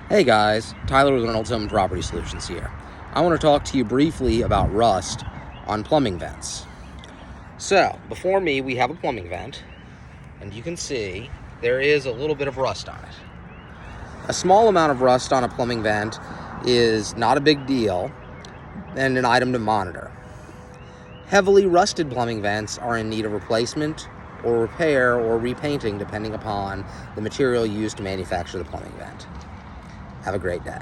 Hey guys, Tyler with Reynolds Home Property Solutions here. I want to talk to you briefly about rust on plumbing vents. So, before me we have a plumbing vent, and you can see there is a little bit of rust on it. A small amount of rust on a plumbing vent is not a big deal and an item to monitor. Heavily rusted plumbing vents are in need of replacement or repair or repainting depending upon the material used to manufacture the plumbing vent. Have a great day.